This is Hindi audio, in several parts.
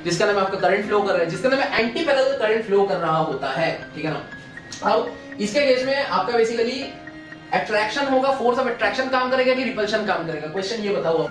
जिसके अंदर में आपका करंट फ्लो कर रहा है, जिसके अंदर में एंटी पैरेलल करंट फ्लो कर रहा होता है, ठीक है ना। अब इसके केस में आपका बेसिकली अट्रैक्शन होगा, फोर्स ऑफ अट्रैक्शन काम करेगा कि रिपल्शन काम करेगा, क्वेश्चन ये बताओ।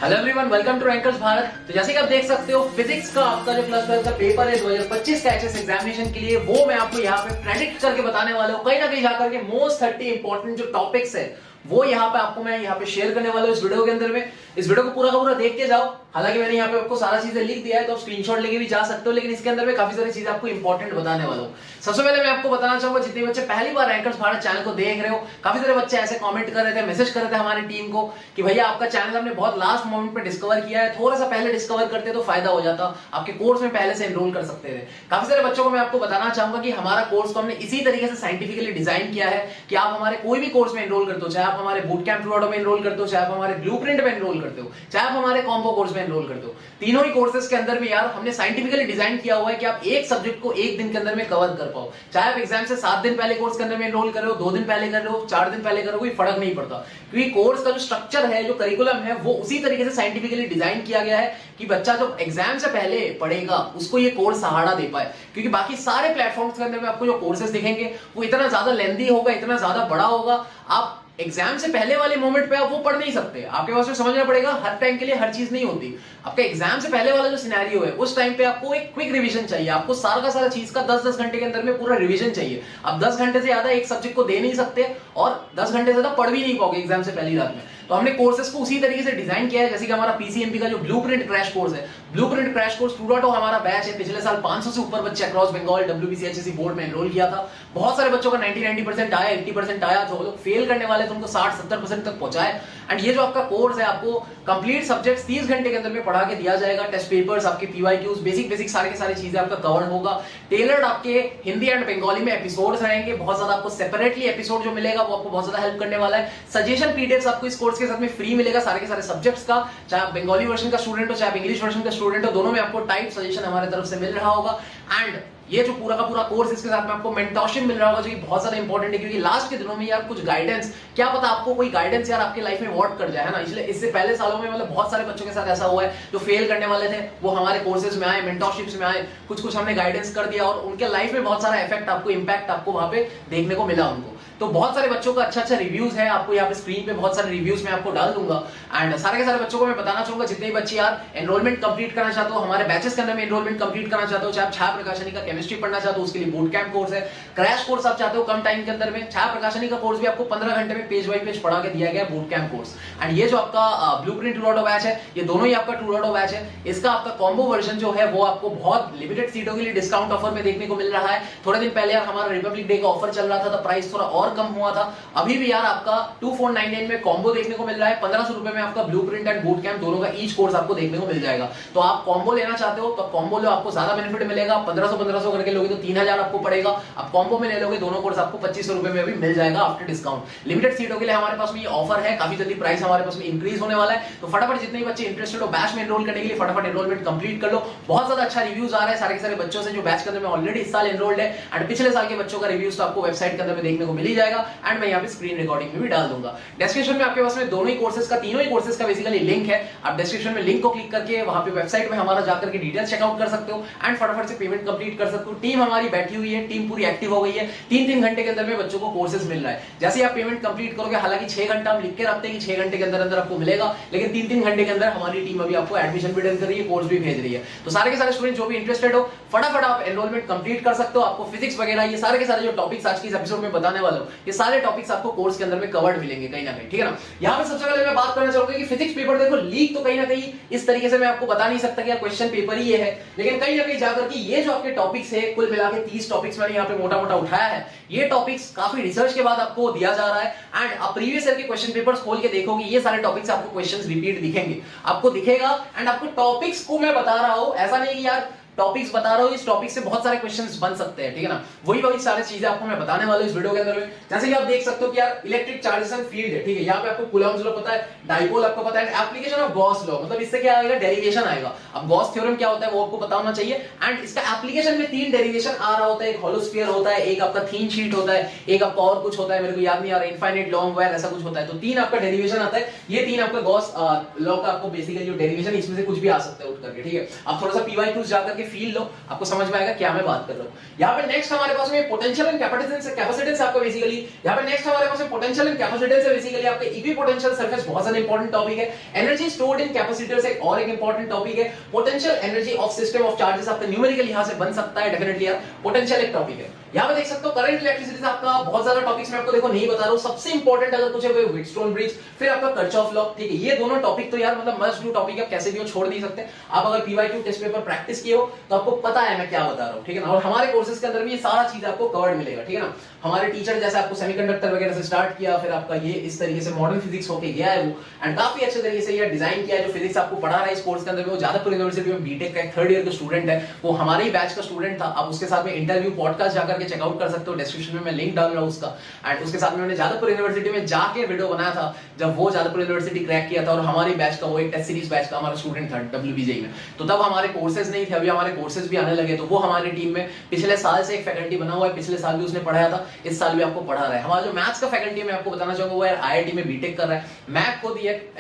Hello everyone, welcome to Rankers Bharat. तो जैसे कि आप देख सकते हो, फिजिक्स का आपका जो प्लस 12 का पेपर है 2025 का एचएस एग्जामिनेशन के लिए, वो मैं आपको यहाँ पे प्रेडिक्ट करके बताने वाला हूँ। कहीं ना कहीं जाकर के मोस्ट 30 इंपॉर्टेंट जो टॉपिक्स है वो यहाँ पे आपको मैं यहाँ पे शेयर करने वाला हूँ इस वीडियो के अंदर में। इस वीडियो को पूरा का पूरा देख के जाओ। हालांकि मैंने यहाँ पे आपको सारा चीजें लिख दिया है, तो आप स्क्रीनशॉट लेके भी जा सकते हो, लेकिन इसके अंदर में काफी सारी चीजें आपको इंपॉर्टेंट बताने वाला हूँ। सबसे पहले मैं आपको बताना चाहूंगा, जितने बच्चे पहली बार रैंकर्स भारत चैनल को देख रहे हो, काफी सारे बच्चे ऐसे कमेंट कर रहे थे, मैसेज कर रहे थे हमारी टीम को कि भैया आपका चैनल हमने बहुत लास्ट मोमेंट पे डिस्कवर किया है, थोड़ा सा पहले डिस्कवर करते तो फायदा हो जाता, आपके कोर्स में पहले से एनरोल कर सकते थे। काफी सारे बच्चों को मैं आपको बताना चाहूंगा कि हमारा कोर्स को हमने इसी तरीके से साइंटिफिकली डिजाइन किया है कि आप हमारे कोई भी कोर्स में एनरोल करते हो, चाहे आप हमारे बूट कैंप टूडो में एनरोल करते हो, चाहे आप हमारे ब्लूप्रिंट में एनरोल करते हो, चाहे आप हमारे कॉम्बो कोर्स में एनरोल करते हो, तीनों ही कोर्सेज के अंदर में यार हमने साइंटिफिकली डिजाइन किया हुआ है कि आप एक सब्जेक्ट को एक दिन के अंदर में कवर कर पाओ। चाहे आप एग्जाम से 7 दिन पहले कोर्स के अंदर में एनरोल कर रहे हो, 2 दिन पहले कर रहे हो, 4 दिन पहले कर रहे हो, कोई फर्क नहीं पड़ता, क्योंकि कोर्स का जो स्ट्रक्चर है, जो करिकुलम है, वो उसी तरीके से साइंटिफिकली डिजाइन किया गया है कि बच्चा जो एग्जाम से पहले पढ़ेगा उसको ये कोर्स सहारा दे पाए। क्योंकि बाकी सारे प्लेटफॉर्म्स के अंदर में आपको जो कोर्सेज दिखेंगे वो इतना ज्यादा लेंथी होगा, इतना ज्यादा बड़ा होगा, आप एग्जाम से पहले वाले मोमेंट पे आप वो पढ़ नहीं सकते। आपके पास में समझना पड़ेगा, हर टाइम के लिए हर चीज नहीं होती। आपका एग्जाम से पहले वाला जो सिनेरियो है, उस टाइम पे आपको एक क्विक रिवीजन चाहिए, आपको सारा का सारा चीज का 10-10 घंटे के अंदर में पूरा रिवीजन चाहिए। आप 10 घंटे से ज्यादा एक सब्जेक्ट को दे नहीं सकते और 10 घंटे से ज्यादा पढ़ भी नहीं पाओगे एग्जाम से पहली रात में। तो हमने कोर्सेज को उसी तरीके से डिजाइन किया है, जैसे कि हमारा पीसीएमपी का जो ब्लूप्रिंट क्रैश कोर्स है, ब्लूप्रिंट क्रैश कोर्स 2.0 हमारा बैच है। पिछले साल 500 से ऊपर बच्चे across Bengal WBC HSC board में एनरोल किया था। बहुत सारे बच्चों का 90% आया, 80% आया, जो लोग फेल करने वाले थे उनको 60-70% तक पहुंचाए। एंड ये जो आपका कोर्स है, आपको कंप्लीट सब्जेक्ट्स 30 घंटे के अंदर में पढ़ा के दिया जाएगा। टेस्ट पेपर्स, आपके पीवाईक्यूज, बेसिक सारे के सारे चीजें आपका कवर होगा। टेलर्ड आपके हिंदी एंड बंगाली में एपिसोड्स रहेंगे, बहुत ज्यादा आपको सेपरेटली एपिसोड जो मिलेगा वो आपको बहुत ज्यादा हेल्प करने वाला है। सजेशन पीडीएफ्स आपको इस कोर्स के साथ में फ्री मिलेगा सारे के सारे सब्जेक्ट्स का, चाहे आप बंगाली वर्जन का स्टूडेंट हो, चाहे आप इंग्लिश वर्जन का स्टूडेंट हो, दोनों में आपको टाइप सजेशन हमारे तरफ से मिल रहा होगा। एंड ये जो पूरा का पूरा कोर्स, इसके साथ में आपको मेंटरशिप मिल रहा होगा, जो कि बहुत ज्यादा इंपॉर्टेंट है, क्योंकि लास्ट के दिनों में यार कुछ गाइडेंस, क्या पता आपको कोई गाइडेंस यार आपके लाइफ में वर्क कर जाए, है ना। इसलिए इससे पहले सालों में मतलब बहुत सारे बच्चों के साथ ऐसा हुआ है जो फेल करने वाले थे, वो हमारे कोर्सेज में आए, मेंटरशिप्स में आए, कुछ हमने गाइडेंस कर दिया और उनके लाइफ में बहुत सारा इफेक्ट आपको, इंपैक्ट आपको वहां पे देखने को मिला उनको। तो बहुत सारे बच्चों का अच्छा रिव्यूज है, आपको यहाँ पे स्क्रीन पे बहुत सारे रिव्यूज मैं आपको डाल दूंगा। एंड सारे के सारे बच्चों को मैं बताना चाहूंगा, जितने बच्चे यार एनरोलमेंट कंप्लीट करना चाहते हो, हमारे बैचेस के अंदर में एनरोलमेंट कंप्लीट करना चाहते हो, चाहे आप छाया प्रकाशनी का केमिस्ट्री पढ़ना चाहते हो, उसके लिए बूट कैंप कोर्स है। क्रैश कोर्स आप चाहते हो कम टाइम के अंदर में, छाया प्रकाशनी का कोर्स भी आपको 15 घंटे में पेज बाय पेज पढ़ा के दिया गया बूट कैंप कोर्स। एंड ये जो आपका ब्लूप्रिंट 2.0 बैच है, ये दोनों ही आपका 2.0 बैच है। इसका आपका कॉम्बो वर्जन जो है वो आपको बहुत लिमिटेड सीटों के लिए डिस्काउंट ऑफर में देखने को मिल रहा है। थोड़े दिन पहले यार हमारा रिपब्लिक डे का ऑफर चल रहा था, तो प्राइस थोड़ा और कम हुआ था। अभी भी यार आपका 2499 में कॉम्बो देखने को मिल रहा है। 1500 रुपए में आपका ब्लूप्रिंट एंड बूट कैंप दोनों का ईच कोर्स आपको देखने को मिल जाएगा। तो आप कॉम्बो लेना चाहते हो तो कॉम्बो लो, आपको ज्यादा बेनिफिट मिलेगा। 1500 करके लोगे तो 3000 आपको पड़ेगा। आप कॉम्बो में ले लोगे दोनों कोर्स आपको 2500 रुपए में भी मिल जाएगा आफ्टर डिस्काउंट। लिमिटेड सीटों के लिए हमारे पास में ये ऑफर है, काफी जल्दी प्राइस हमारे पास में इंक्रीज होने वाला है। तो फटाफट जितने बच्चे इंटरेस्टेड हो बैच में एनरोल करने के लिए, फटाफट एनरोलमेंट कंप्लीट कर लो। बहुत ज्यादा अच्छा रिव्यूज आ रहा है सारे के सारे बच्चों से जो बैच के अंदर में ऑलरेडी इस साल एनरोल्ड है। एंड पिछले साल के बच्चों का रिव्यूज तो आपको वेबसाइट के अंदर में देखने को मिल ही जाएगा। एंड मैं यहाँ पे स्क्रीन रिकॉर्डिंग में भी डाल दूंगा। डिस्क्रिप्शन में आपके पास में दोनों ही कोर्सेज का, तीनों ही कोर्सेज का बेसिकली लिंक है। आप डिस्क्रिप्शन में लिंक को क्लिक करके वहां पे वेबसाइट में हमारा जाकर के डिटेल्स चेकआउट कर सकते हो एंड फटाफट से पेमेंट कंप्लीट कर सकते हो। टीम हमारी बैठी हुई है, टीम पूरी एक्टिव हो गई है। 3-3 घंटे के अंदर में बच्चों को कोर्सेज मिल रहा है। जैसे आप पेमेंट कंप्लीट करोगे, हालांकि 6 घंटा हम लिख के रखते हैं कि 6 घंटे के अंदर अंदर आपको मिलेगा, लेकिन 3-3 घंटे के अंदर हमारी टीम अभी आपको एडमिशन भी डन कर रही है, कोर्स भी भेज रही है। तो सारे के सारे स्टूडेंट जो भी इंटरेस्टेड हो, फटाफट आप एनरोलमेंट कंप्लीट कर सकते हो। आपको फिजिक्स वगैरह ये सारे के सारे जो टॉपिक्स आज की इस एपिसोड में बताने वाला हूं, ये सारे टॉपिक्स आपको कोर्स के अंदर में कवर्ड मिलेंगे कहीं ना कहीं, ठीक है ना। यहाँ पे सबसे पहले मैं बात करना चाहूंगा कि फिजिक्स पेपर देखो लीक तो कहीं ना कहीं इस तरीके से मैं आपको बता नहीं सकता कि क्वेश्चन पेपर ही ये है, लेकिन कहीं ना कहीं जाकर के ये जो आपके टॉपिक्स है, कुल मिला के 30 टॉपिक्स मैंने यहाँ पे मोटा मोटा उठाया है। ये टॉपिक्स काफी रिसर्च के बाद आपको दिया जा रहा है। एंड आप प्रीवियस ईयर के क्वेश्चन पेपर्स खोल के देखोगे, ये सारे टॉपिक्स आपको क्वेश्चंस रिपीट दिखेंगे, आपको दिखेगा। एंड आपको टॉपिक्स को मैं बता रहा हूं, ऐसा नहीं कि यार टॉपिक्स बता रहा हूं, इस टॉपिक से बहुत सारे क्वेश्चंस बन सकते हैं, ठीक है ना। वही सारी चीजें आपको मैं बताने वाला हूं इस वीडियो के अंदर में। जैसे कि आप देख सकते हो कि यार इलेक्ट्रिक चार्जेस एंड फील्ड है, ठीक है। यहाँ पे आपको कूलम्ब्स लॉ पता है, डाइपोल आपको पता है, एप्लीकेशन ऑफ गॉस लॉ, मतलब इससे क्या आएगा, डेरिवेशन आएगा। अब गॉस थ्योरम क्या होता है वो आपको पता होना चाहिए। एंड इसका एप्लीकेशन में 3 डेरिवेशन आ रहा होता है, एक होलोस्फीयर होता है, एक आपका थीन शीट होता है, एक आपका और कुछ होता है, मेरे को याद नहीं आ रहा, इनफाइनाइट लॉन्ग वायर ऐसा कुछ होता है। तो 3 आपका डेरिवेशन आता है, ये 3 आपका गॉस लॉ का आपको बेसिकली जो डेरिवेशन, इसमें से कुछ भी आ सकता है उठ करके, ठीक है। आप थोड़ा सा पीवाईक्यूज जाकर के फील लो, आपको समझ में आएगा क्या मैं बात कर रहा हूं। यहाँ पे नेक्स्ट हमारे पास में पोटेंशियल एंड कैपेसिटेंस आपका बेसिकली, यहाँ पे नेक्स्ट हमारे पास में पोटेंशियल एंड कैपेसिटेंस है बेसिकली आपका इक्विपोटेंशियल सरफेस, बहुत ज्यादा इंपॉर्टेंट टॉपिक है। एनर्जी स्टोर्ड इन कैपेसिटर्स एक और एक इंपॉर्टेंट टॉपिक है। Potential energy of system of charges आपका न्यूमेरिकल यहां से बन सकता है डेफिनेटली यार, पोटेंशियल एक टॉपिक है। यहाँ पे देख सकते हो करंट इलेक्ट्रिसिटी आपका बहुत ज्यादा टॉपिक्स में आपको देखो नहीं बता रहा हूं, सबसे इंपॉर्टेंट अगर कुछ है वो व्हीटस्टोन ब्रिज, फिर आपका किरचॉफ लॉ, ठीक है। ये दोनों टॉपिक तो यार मतलब मस्ट डू टॉपिक है, कैसे भी हो छोड़ नहीं सकते। आप अगर पीवाईक्यू टेस्ट पेपर प्रैक्टिस किए हो तो आपको पता है मैं क्या बता रहा हूं, ठीक है ना। और हमारे कोर्सेज के अंदर भी ये सारा चीज आपको कवर्ड मिलेगा, ठीक है ना। हमारे टीचर जैसे आपको सेमीकंडक्टर वगैरह से स्टार्ट किया, फिर आपका ये इस तरीके से मॉडर्न फिजिक्स होके गया है वो, एंड काफी अच्छे तरीके से ये डिजाइन किया है। जो फिजिक्स आपको पढ़ा रहा है इस कोर्स के अंदर वो जादवपुर यूनिवर्सिटी में बीटेक का 3rd ईयर का स्टूडेंट है, वो हमारे ही बैच का स्टूडेंट था। आप उसके साथ में इंटरव्यू पॉडकास्ट जाकर के चेकआउट कर सकते हो, डिस्क्रिप्शन में मैं लिंक डाल रहा हूं उसका। एंड उसके साथ में मैंने जादवपुर यूनिवर्सिटी में जाके वीडियो बनाया था जब वो जादवपुर यूनिवर्सिटी क्रैक किया था, और हमारी बैच का वो एक टेस्ट सीरीज बैच का हमारा स्टूडेंट था WBJ में। तो तब हमारे कोर्सेज नहीं थे, अभी हमारे कोर्सेज भी आने लगे। तो वो हमारी टीम में पिछले साल से एक फैकल्टी बना हुआ है, पिछले साल भी उसने पढ़ाया था, इस साल भी आपको पढ़ा रहा है। हमारा जो मैथ्स का फैकल्टी मैं आपको बताना चाहूंगा वो यार IIT में बीटेक कर रहा है। मैं खुद एक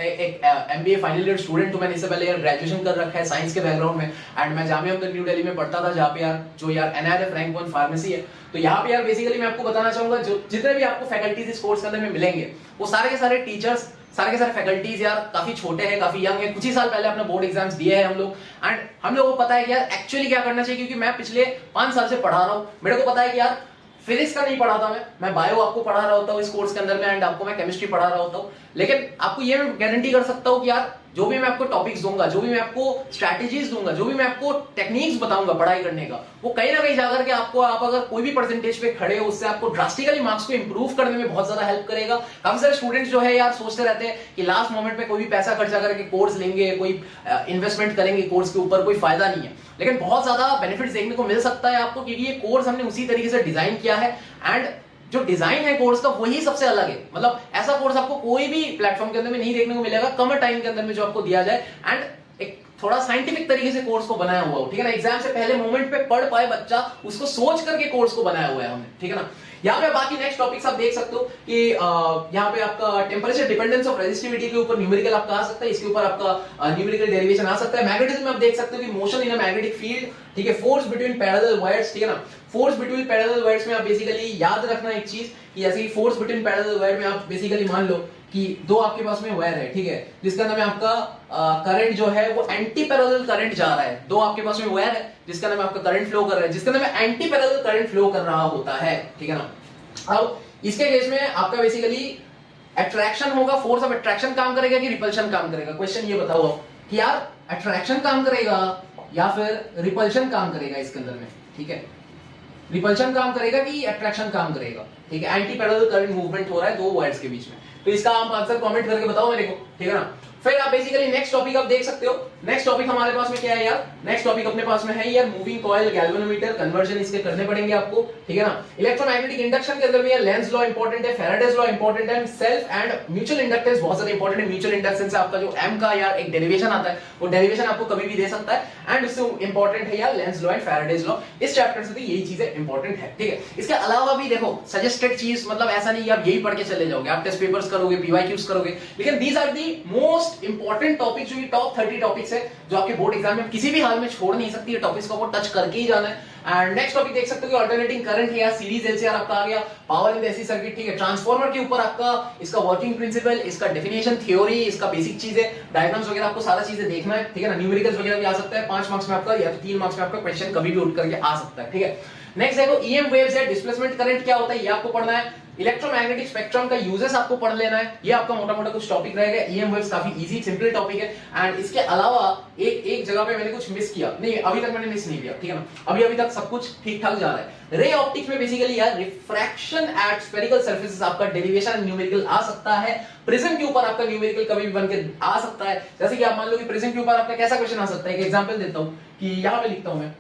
MBA फाइनल ईयर स्टूडेंट हूं, मैंने इससे पहले यार ग्रेजुएशन कर रखा है साइंस के बैकग्राउंड में। एंड मैं जामिया मिल्लिया न्यू दिल्ली में पढ़ता था, जहाँ पे यार जो यार NRF रैंक 1 फार्मेसी है। तो यहाँ पे यार बेसिकली मैं आपको बताना चाहूंगा जो जितने भी आपको फैकल्टीज इस कोर्स के अंदर में मिलेंगे वो सारे के सारे टीचर्स, सारे के सारे फैकल्टीज यार काफी छोटे हैं, काफी यंग है, कुछ ही साल पहले अपने बोर्ड एग्जाम्स दिए हैं हम लोग। एंड हम लोगों को पता है कि यार एक्चुअली क्या करना चाहिए, क्योंकि मैं पिछले 5 साल से पढ़ा रहा हूँ। मेरे को पता है कि यार फिजिक्स का नहीं पढ़ाता मैं बायो आपको पढ़ा रहा होता हूँ इस कोर्स के अंदर में, एंड आपको मैं केमिस्ट्री पढ़ा रहा होता हूँ। लेकिन आपको ये मैं गारंटी कर सकता हूँ कि यार जो भी मैं आपको टॉपिक्स दूंगा, जो भी मैं आपको स्ट्रैटेजीज दूंगा, जो भी मैं आपको टेक्निक्स बताऊंगा पढ़ाई करने का, वो कहीं ना कहीं जाकर के आपको, आप अगर कोई भी परसेंटेज पे खड़े हो, उससे आपको ड्रास्टिकली मार्क्स को इंप्रूव करने में बहुत ज्यादा हेल्प करेगा। काफी सारे स्टूडेंट्स जो है यार सोचते रहते हैं कि लास्ट मोमेंट पे कोई भी पैसा खर्चा करके कोर्स लेंगे, कोई इन्वेस्टमेंट करेंगे कोर्स के ऊपर, कोई फायदा नहीं है। लेकिन बहुत ज्यादा बेनिफिट्स देखने को मिल सकता है आपको, क्योंकि ये कोर्स हमने उसी तरीके से डिजाइन किया है। एंड जो डिजाइन है कोर्स का वही सबसे अलग है, मतलब ऐसा कोर्स आपको कोई भी प्लेटफॉर्म के अंदर में नहीं देखने को मिलेगा कम टाइम के अंदर में जो आपको दिया जाए। एंड एक थोड़ा साइंटिफिक तरीके से कोर्स को बनाया हुआ हो, ठीक है ना। एग्जाम से पहले मोमेंट पे पढ़ पाए बच्चा, उसको सोच करके कोर्स को बनाया हुआ है हमने, ठीक है ना। यहाँ पे बाकी नेक्स्ट टॉपिक्स आप देख सकते हो कि यहाँ पे आपका टेम्परेचर डिपेंडेंस ऑफ रेजिस्टिविटी के ऊपर न्यूमेरिकल आपका आ सकता है, इसके ऊपर आपका न्यूमेरिकल डेरिवेशन आ सकता है। मैग्नेटिज्म में आप देख सकते हो कि motion in a magnetic field, ठीक है, फोर्स बिटवीन पैरेलल वायर्स, ठीक है ना। फोर्स बिटवीन पैरेलल वायर्स में आप बेसिकली याद रखना एक चीज कि जैसे कि फोर्स बिटवीन पैरेलल वायर में आप बेसिकली मान लो कि दो आपके पास में वायर है, ठीक है, जिसका नाम है आपका करंट जो है वो एंटी पैरेलल करंट जा रहा है। दो आपके पास में वायर है जिसका नाम आपका करंट फ्लो कर रहा है, जिसका नाम है एंटी पैरेलल करंट फ्लो कर रहा होता है, ठीक है ना। अब इसके केस में आपका बेसिकली अट्रैक्शन होगा, फोर्स ऑफ अट्रैक्शन काम करेगा कि रिपल्शन काम करेगा। क्वेश्चन ये बताओ कि यार अट्रैक्शन काम करेगा या फिर रिपल्शन काम करेगा इसके अंदर में, ठीक है। रिपल्शन काम करेगा कि अट्रैक्शन काम करेगा, ठीक है। एंटी पैरेलल करंट मूवमेंट हो रहा है दो वायर्स के बीच में, तो इसका आप आंसर कमेंट करके बताओ मेरे को, ठीक है ना। फिर आप बेसिकली नेक्स्ट टॉपिक आप देख सकते हो। नेक्स्ट टॉपिक हमारे पास में क्या है यार, नेक्स्ट टॉपिक अपने पास में है यार मूविंग कॉइल, गैल्वेनोमीटर, कन्वर्जन इसके करने पड़ेंगे आपको, ठीक है ना। इलेक्ट्रोमैग्नेटिक इंडक्शन के अंदर भी यार लेंज लॉ इंपॉर्टेंट है, फैराडेज लॉ इंपॉर्टेंट है, सेल्फ एंड म्यूचुअल इंडक्टेंस बहुत ज्यादा इंपॉर्टेंट है। म्यूचुअल इंडक्टेंस से आपका जो m का यार एक डेरिवेशन आता है, वो डेरिवेशन आपको कभी भी दे सकता है। एंड उससे इंपॉर्टेंट है यार Lenz law and Faraday's law. इस चैप्टर से तो यही चीजें इंपॉर्टेंट है, ठीक है। इसके अलावा भी देखो सजेस्टेड चीज, मतलब ऐसा नहीं आप यही पढ़ के चले जाओगे, आप टेस्ट पेपर्स करोगे, पीवाईक्यूज करोगे, लेकिन these are the most important topic, जो टॉप 30 टॉपिक्स है जो आपके बोर्ड एग्जाम में किसी भी हाल में छोड़ नहीं सकती है, टॉपिक्स को आपको टच करके ही जाना है। एंड नेक्स्ट टॉपिक देख सकते हो कि अल्टरनेटिंग करंट है, सीरीज एलसीआर आपका आ गया, power in the AC circuit, ठीक है। ट्रांसफार्मर के ऊपर आपका इसका वर्किंग प्रिंसिपल, इसका डेफिनेशन, थ्योरी, इसका बेसिक चीजें, डायग्राम्स वगैरह आपको सारा चीजें देखना है, ठीक है ना। न्यूमेरिकल्स वगैरह भी आ सकता है 5 मार्क्स में आपका, या 3 मार्क्स में आपका क्वेश्चन कभी भी उठ करके आ सकता है, ठीक है। नेक्स्ट देखो ईएम वेव्स है, डिस्प्लेसमेंट करंट क्या होता है ये आपको पढ़ना है। इलेक्ट्रोमैग्नेटिक स्पेक्ट्रम का यूजेस आपको पढ़ लेना है, ये आपका मोटा मोटा कुछ टॉपिक रहेगा। ईएम वेव्स काफी इजी सिंपल टॉपिक है। एंड इसके अलावा एक जगह पे मैंने कुछ मिस किया, नहीं अभी तक मैंने मिस नहीं किया, ठीक है ना। अभी तक सब कुछ ठीक ठाक जा रहा है। रे ऑप्टिक्स में बेसिकली यार रिफ्रैक्शन एट स्फेरिकल सर्फेसेस आपका डेरिवेशन न्यूमेरिकल आ सकता है। प्रिज्म के ऊपर आपका न्यूमेरिकल कभी भी बन के आ सकता है। जैसे कि आप मान लो कि प्रिज्म के ऊपर आपका कैसा क्वेश्चन आ सकता है, एक एग्जांपल देता हूं कि यहां पे लिखता हूं मैं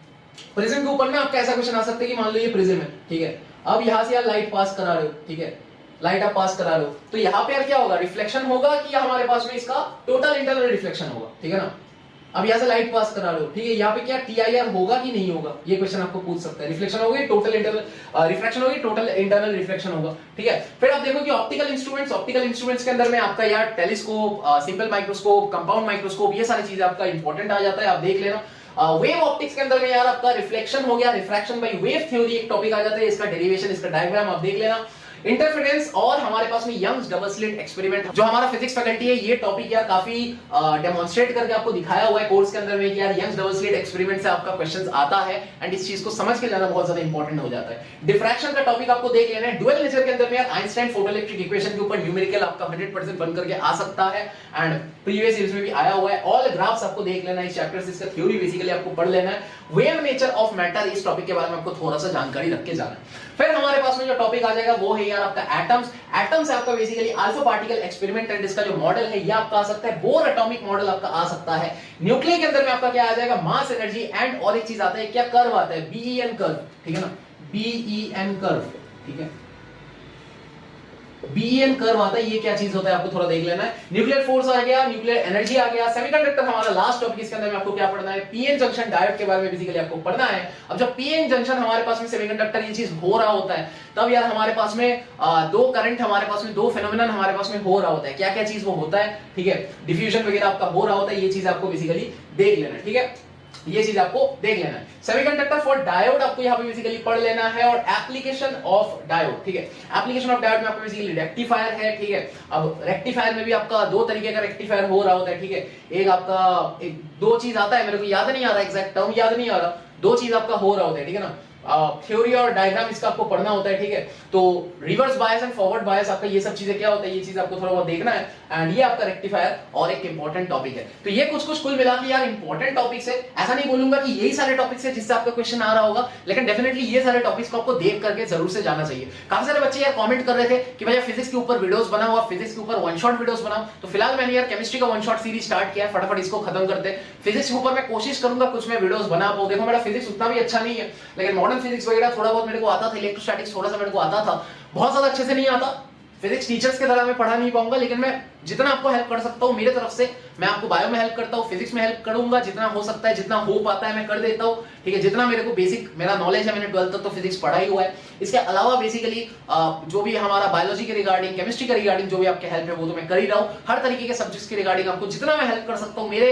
प्रिज्म के ऊपर में आपका ऐसा क्वेश्चन आ सकता है कि मान लो ये प्रिज्म है, ठीक है, अब यहां से यार लाइट पास करा रहे हो, ठीक है, लाइट आप पास करा रहे हो, तो यहाँ पे यार क्या होगा, रिफ्लेक्शन होगा कि हमारे पास में इसका टोटल इंटरनल रिफ्लेक्शन होगा, ठीक है ना। अब यहाँ से लाइट पास करा रहे हो, ठीक है, यहाँ पे क्या TIR होगा कि नहीं होगा, ये क्वेश्चन आपको पूछ सकता है। रिफ्लेक्शन होगी, टोटल इंटरनल रिफ्रैक्शन होगी, टोटल इंटरनल रिफ्लेक्शन होगा, ठीक है। फिर आप देखो कि ऑप्टिकल इंस्ट्रूमेंट्स के अंदर में आपका यार telescope, simple microscope, compound microscope, ये सारी चीजें आपका इंपॉर्टेंट आ जाता है, आप देख लेना। वेव ऑप्टिक्स के अंदर में यार आपका रिफ्लेक्शन हो गया, रिफ्रैक्शन बाय वेव थ्योरी एक टॉपिक आ जाता है, इसका डेरिवेशन, इसका डायग्राम आप देख लेना। इंटरफेरेंस और हमारे पास में यंग्स डबल स्लिट एक्सपेरिमेंट, जो हमारा फिजिक्स फैकल्टी है, ये टॉपिक यार काफी डेमोंस्ट्रेट करके आपको दिखाया हुआ है कोर्स के अंदर में कि यार यंग्स डबल स्लिट एक्सपेरिमेंट से आपका क्वेश्चंस आता है, एंड इस चीज को समझ के जाना बहुत ज्यादा इंपॉर्टेंट हो जाता है। डिफ्रैक्शन का टॉपिक आपको देख लेना है। ड्यूअल नेचर के अंदर में यार आइंस्टाइन फोटोइलेक्ट्रिक इक्वेशन के ऊपर न्यूमेरिकल आपका 100% बन करके आ सकता है, एंड प्रीवियस ईयर्स में भी आया हुआ है। ऑल ग्राफ्स आपको देख लेना है इस चैप्टर से, इसका थ्योरी बेसिकली आपको पढ़ लेना है। वेव नेचर ऑफ मैटर, इस टॉपिक के बारे में आपको थोड़ा सा जानकारी रख के जाना है। फिर हमारे पास में जो टॉपिक आ जाएगा वो है यार आपका एटम्स। एटम्स आपका basically alpha particle experiment, and इसका जो मॉडल है ये आपका आ सकता है, बोर एटॉमिक मॉडल आपका आ सकता है। न्यूक्लियर के अंदर में आपका क्या आ जाएगा, मास एनर्जी, एंड और एक चीज आता है, क्या कर्व आता है, बीईएन कर्व, ठीक है ना, बीईएन कर्व, ठीक है, बीईएन कर्व आता है, ये क्या चीज होता है आपको थोड़ा देख लेना है। न्यूक्लियर फोर्स आ गया, न्यूक्लियर एनर्जी आ गया। सेमीकंडक्टर हमारा लास्ट टॉपिक, इसके अंदर में आपको क्या पढ़ना है, पीएन जंक्शन डायोड के बारे में बेसिकली आपको पढ़ना है। अब जब पीएन जंक्शन हमारे पास में सेमीकंडक्टर ये चीज हो रहा होता है, तब यार हमारे पास में दो करंट, हमारे पास में दो फेनोमेनन हमारे पास में हो रहा होता है। क्या क्या चीज वो होता है, ठीक है, डिफ्यूजन वगैरह आपका हो रहा होता है, ये चीज आपको बेसिकली देख लेना है, ठीक है, ये चीज आपको देख लेना है। सेमीकंडक्टर फॉर डायोड आपको यहां पे बेसिकली पढ़ लेना है, और एप्लीकेशन ऑफ डायोड, ठीक है, एप्लीकेशन ऑफ डायोड में आपको बेसिकली रेक्टिफायर है, ठीक है। अब रेक्टिफायर में भी आपका दो तरीके का रेक्टिफायर हो रहा होता है, ठीक है, एक आपका एक दो चीज आता है, मेरे को याद नहीं आ रहा, एग्जैक्ट टर्म याद नहीं आ रहा, दो चीज आपका हो रहा होता है, ठीक है ना। थ्योरी और डायग्राम इसका आपको पढ़ना होता है, ठीक है। तो reverse bias and forward bias आपका ये सब चीजें क्या होता है, ये चीज आपको थोड़ा बहुत देखना है, एंड ये आपका रेक्टिफायर और एक इंपॉर्टेंट टॉपिक है। तो ये कुछ कुल मिला के यार इंपॉर्टेंट टॉपिक्स है। ऐसा नहीं बोलूंगा कि यही सारे टॉपिक्स है जिससे आपका क्वेश्चन आ रहा होगा, लेकिन डेफिनेटली ये सारे टॉपिक्स को आपको देख करके जरूर से जाना चाहिए। काफी सारे बच्चे यार कमेंट कर रहे थे कि भैया फिजिक्स के ऊपर वीडियोस बनाओ, और फिजिक्स के ऊपर वन शॉट वीडियोस बनाओ। तो फिलहाल मैंने यार केमिस्ट्री का वन शॉट सीरीज स्टार्ट किया है, फटाफट इसको खत्म करते हैं। फिजिक्स के ऊपर मैं कोशिश करूंगा कुछ मैं वीडियोस बना पाऊं। देखो मेरा फिजिक्स उतना भी अच्छा नहीं है, लेकिन मॉडर्न फिजिक्स वगैरह थोड़ा बहुत मेरे को आता था, इलेक्ट्रोस्टैटिक्स थोड़ा सा मेरे को आता था, बहुत ज्यादा अच्छे से नहीं आता। फिजिक्स टीचर्स की तरह मैं पढ़ा नहीं पाऊंगा, लेकिन मैं जितना आपको हेल्प कर सकता हूं मेरे तरफ से, मैं आपको बायो में हेल्प करता हूं, फिजिक्स में हेल्प करूंगा, जितना हो सकता है, जितना हो पाता है मैं कर देता हूं, ठीक है। जितना मेरे को बेसिक मेरा नॉलेज है, मैंने 12th तक तो फिजिक्स पढ़ा ही हुआ है। इसके अलावा बेसिकली जो भी हमारा बायोलॉजी के रिगार्डिंग, केमिस्ट्री के रिगार्डिंग जो भी आपके हेल्प है वो तो मैं कर ही रहा हूं। हर तरीके के सब्जेक्ट्स के रिगार्डिंग आपको जितना मैं हेल्प कर सकता हूं, मेरे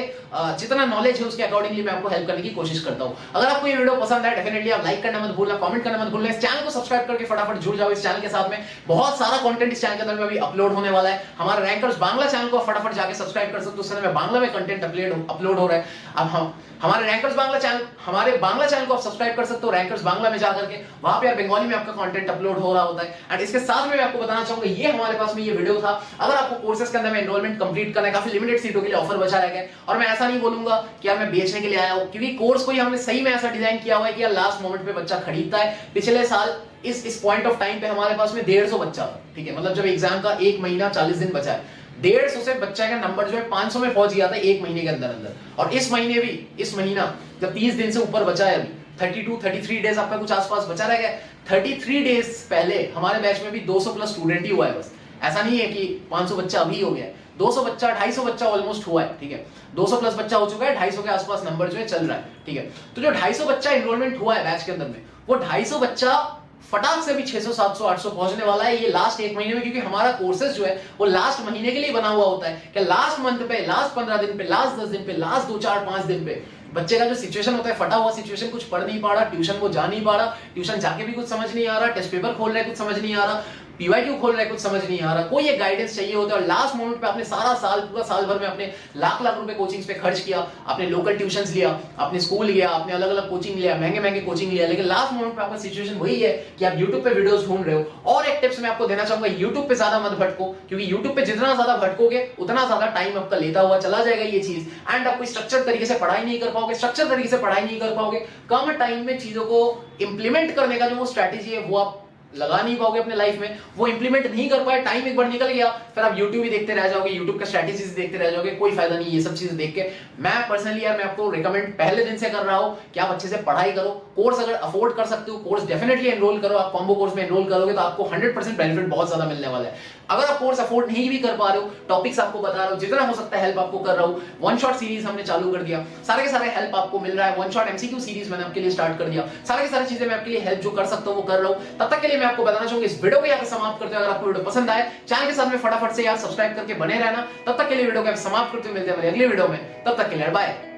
जितना नॉलेज है उसके अकॉर्डिंगली मैं आपको हेल्प करने की कोशिश करता हूं। अगर आपको ये वीडियो पसंद आए, डेफिनेटली आप लाइक करना मत भूलना, कमेंट करना मत भूलना, इस चैनल को सब्सक्राइब करके फटाफट जुड़ जाओ इस चैनल के साथ में। बहुत सारा कंटेंट इस चैनल के अंदर में अभी अपलोड होने वाला है। हमारा रैंकर्स बांग्ला चैनल को फटाफट जाके सब्सक्राइब कर सकते हो, उस समय बांग्ला में कंटेंट अपलोड हो रहा है। अब हम हमारे रैंकर्स बांग्ला चैनल, हमारे बांग्ला चैनल को आप सब्सक्राइब कर सकते हो रैंकर्स बांग्ला में जाकर के, वहां पे बंगाली में आपका कंटेंट अपलोड हो रहा होता है। एंड इसके साथ में मैं आपको बताना चाहूंगा, ये हमारे पास में ये वीडियो था। अगर आपको कोर्सेज के अंदर में एनरोलमेंट कंप्लीट करना है, काफी लिमिटेड सीटों के लिए ऑफर बचा रहेगा, और मैं ऐसा नहीं बोलूंगा कि यार मैं बेचने के लिए आया हूं, क्योंकि कोर्स को ही हमने सही में ऐसा डिजाइन किया हुआ है कि यार लास्ट मोमेंट पे बच्चा खरीदता है। पिछले साल इस पॉइंट ऑफ टाइम पे हमारे पास में 150 बच्चा था, ठीक है, मतलब जब एग्जाम का 1 महीना 40 दिन बचा है, 150 से बच्चा का नंबर जो है 500 में पहुंच गया था 1 महीने के अंदर अंदर। और इस महीने भी, इस महीना जब 30 दिन से ऊपर बचा है, अभी 32-33 डेज आपका कुछ आसपास बचा रह गया। 33 डेज पहले हमारे बैच में भी 200 प्लस स्टूडेंट ही हुआ है। बस ऐसा नहीं है कि 500 बच्चा अभी हो गया है, 200 बच्चा 250 बच्चा ऑलमोस्ट हुआ है, ठीक है, 200 प्लस बच्चा हो चुका है, 250 के आसपास नंबर जो है चल रहा है, ठीक है। तो जो 250 बच्चा एनरोलमेंट हुआ है बैच के अंदर में, वो 250 बच्चा फटाक से भी 600 700 800 पहुंचने वाला है ये लास्ट 1 महीने में, क्योंकि हमारा कोर्सेज जो है वो लास्ट महीने के लिए बना हुआ होता है कि लास्ट मंथ पे, लास्ट 15 दिन पे, लास्ट 10 दिन पे, लास्ट 2 4 5 दिन पे बच्चे का जो सिचुएशन होता है, फटा हुआ सिचुएशन, कुछ पढ़ नहीं पा रहा, ट्यूशन को जा नहीं पा रहा, ट्यूशन जाके भी कुछ समझ नहीं आ रहा, टेस्ट पेपर खोल रहे कुछ समझ नहीं आ रहा, पीवाईक्यू खोल रहे कुछ समझ नहीं आ रहा, कोई एक गाइडेंस चाहिए होता है। और लास्ट मोमेंट पे आपने सारा साल, पूरा साल भर में अपने लाख लाख रुपए कोचिंग्स पे खर्च किया, आपने लोकल ट्यूशंस लिया, आपने स्कूल गया, आपने अलग अलग कोचिंग लिया, महंगे महंगे कोचिंग लिया, लेकिन लास्ट मोमेंट पे आपका सिचुएशन वही है कि आप यूट्यूब पे वीडियोस ढूंढ रहे हो। और एक टिप्स मैं आपको देना चाहूंगा, यूट्यूब पे ज्यादा मत भटको, क्योंकि यूट्यूब पे जितना ज्यादा भटकोगे उतना ज्यादा टाइम आपका लेता हुआ चला जाएगा ये चीज, एंड आप कोई स्ट्रक्चर तरीके से पढ़ाई नहीं कर पाओगे, स्ट्रक्चर तरीके से पढ़ाई नहीं कर पाओगे, कम टाइम में चीजों को इंप्लीमेंट करने का जो वो स्ट्रेटेजी है वो आप लगा नहीं पाओगे अपने लाइफ में, वो इंप्लीमेंट नहीं कर पाए, टाइम एक बार निकल गया, फिर आप यूट्यूब ही देखते रह जाओगे, यूट्यूब का स्ट्रैटेजीज देखते रह जाओगे, कोई फायदा नहीं ये सब चीजें देख के। मैं पर्सनली यार मैं आपको रिकमेंड पहले दिन से कर रहा हूं कि आप अच्छे से पढ़ाई करो, कोर्स अगर अफोर्ड कर सकते हो कोर्स डेफिनेटली एनरोल करो। आप कॉम्बो कोर्स में एनरोल करोगे तो आपको 100% बेनिफिट बहुत ज्यादा मिलने वाला है। अगर आप कोर्स अफोर्ड नहीं भी कर पा रहे हो, टॉपिक्स आपको बता रहा हूं, जितना हो सकता है हेल्प आपको कर रहा हूं। वन शॉट सीरीज हमने चालू कर दिया, सारे के सारे हेल्प आपको मिल रहा है। वन शॉट एमसीक्यू सीरीज मैंने आपके लिए स्टार्ट कर दिया, सारे के सारी चीजें मैं आपके लिए हेल्प जो कर सकता हूं वो कर रहा हूं। तब तक के लिए मैं आपको बताना चाहूंगा इस वीडियो को यहाँ पे समाप्त करते हैं। अगर आपको वीडियो पसंद आए चैनल के साथ में फटाफट से यार सब्सक्राइब करके बने रहना। तब तक के लिए वीडियो को समाप्त करते हुए मिलते हैं अगले वीडियो में, तब तक के लिए बाय।